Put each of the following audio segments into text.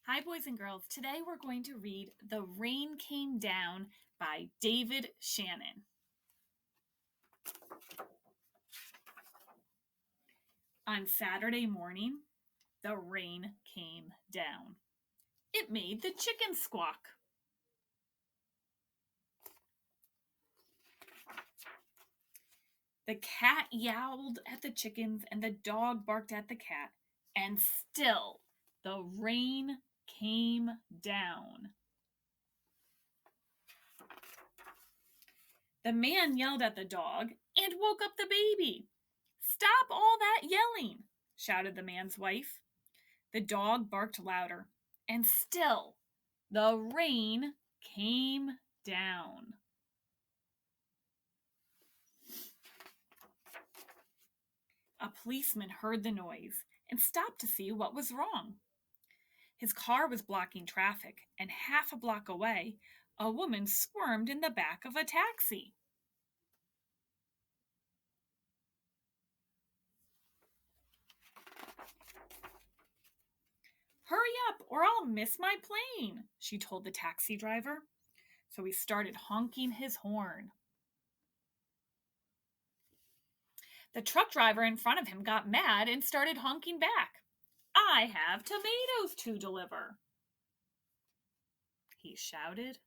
Hi, boys and girls. Today we're going to read The Rain Came Down by David Shannon. On Saturday morning, the rain came down. It made the chickens squawk. The cat yowled at the chickens and the dog barked at the cat, and still the rain came down. The man yelled at the dog and woke up the baby. "Stop all that yelling," shouted the man's wife. The dog barked louder, and still the rain came down. A policeman heard the noise and stopped to see what was wrong. His car was blocking traffic, and half a block away, a woman squirmed in the back of a taxi. "Hurry up, or I'll miss my plane," she told the taxi driver. So he started honking his horn. The truck driver in front of him got mad and started honking back. "I have tomatoes to deliver," he shouted.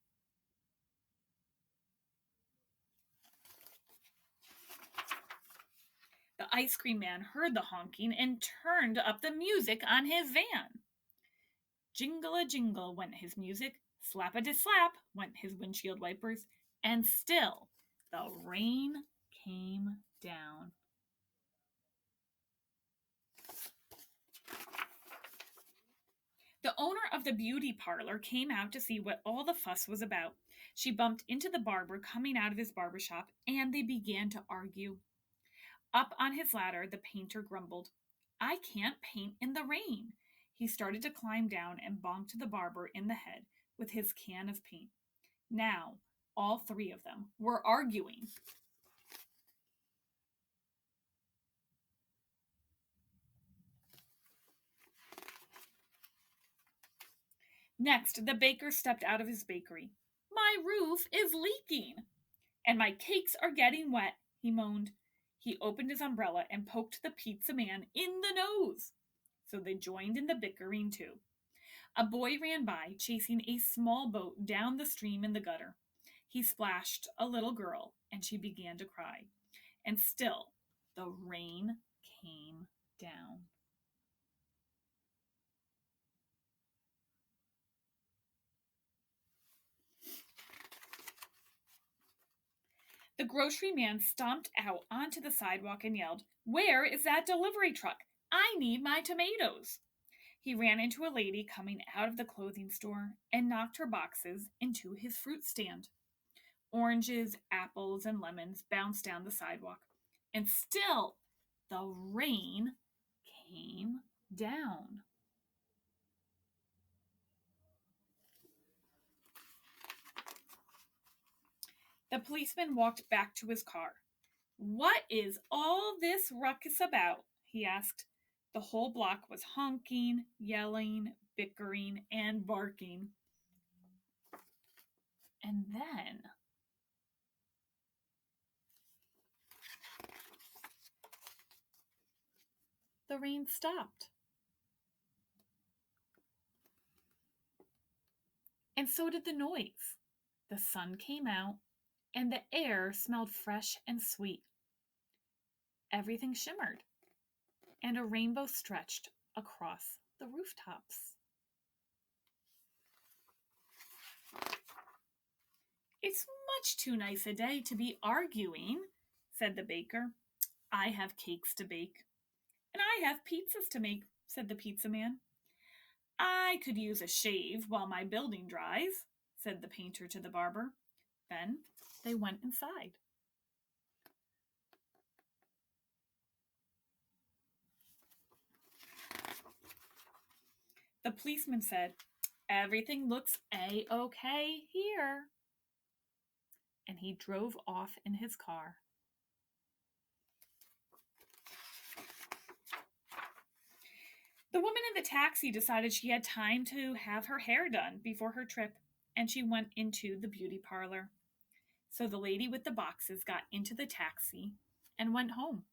The ice cream man heard the honking and turned up the music on his van. Jingle-a-jingle went his music, slap-a-de-slap went his windshield wipers, and still the rain came down. The owner of the beauty parlor came out to see what all the fuss was about. She bumped into the barber coming out of his barber shop, and they began to argue. Up on his ladder, the painter grumbled, "I can't paint in the rain." He started to climb down and bonked the barber in the head with his can of paint. Now, all three of them were arguing. Next, the baker stepped out of his bakery. "My roof is leaking, and my cakes are getting wet," he moaned. He opened his umbrella and poked the pizza man in the nose. So they joined in the bickering too. A boy ran by, chasing a small boat down the stream in the gutter. He splashed a little girl, and she began to cry. And still, the rain came down. The grocery man stomped out onto the sidewalk and yelled, "Where is that delivery truck? I need my tomatoes." He ran into a lady coming out of the clothing store and knocked her boxes into his fruit stand. Oranges, apples, and lemons bounced down the sidewalk. And still, the rain came down. The policeman walked back to his car. "What is all this ruckus about?" he asked. The whole block was honking, yelling, bickering, and barking. And then the rain stopped. And so did the noise. The sun came out, and the air smelled fresh and sweet. Everything shimmered, and a rainbow stretched across the rooftops. "It's much too nice a day to be arguing," said the baker. "I have cakes to bake." "And I have pizzas to make," said the pizza man. "I could use a shave while my building dries," said the painter to the barber. Then they went inside. The policeman said, "Everything looks A-OK here." And he drove off in his car. The woman in the taxi decided she had time to have her hair done before her trip, and she went into the beauty parlor. So the lady with the boxes got into the taxi and went home.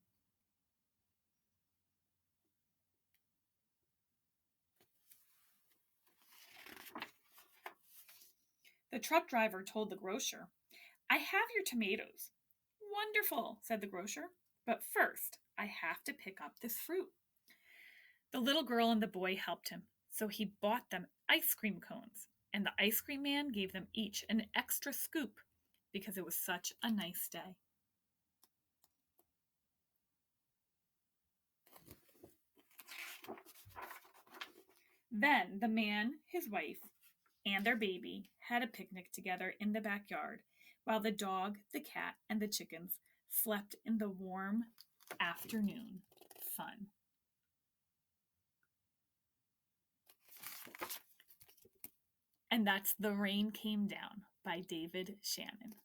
The truck driver told the grocer, "I have your tomatoes." "Wonderful," said the grocer. "But first, I have to pick up this fruit." The little girl and the boy helped him, so he bought them ice cream cones, and the ice cream man gave them each an extra scoop because it was such a nice day. Then the man, his wife, and their baby had a picnic together in the backyard while the dog, the cat, and the chickens slept in the warm afternoon sun. And that's The Rain Came Down by David Shannon.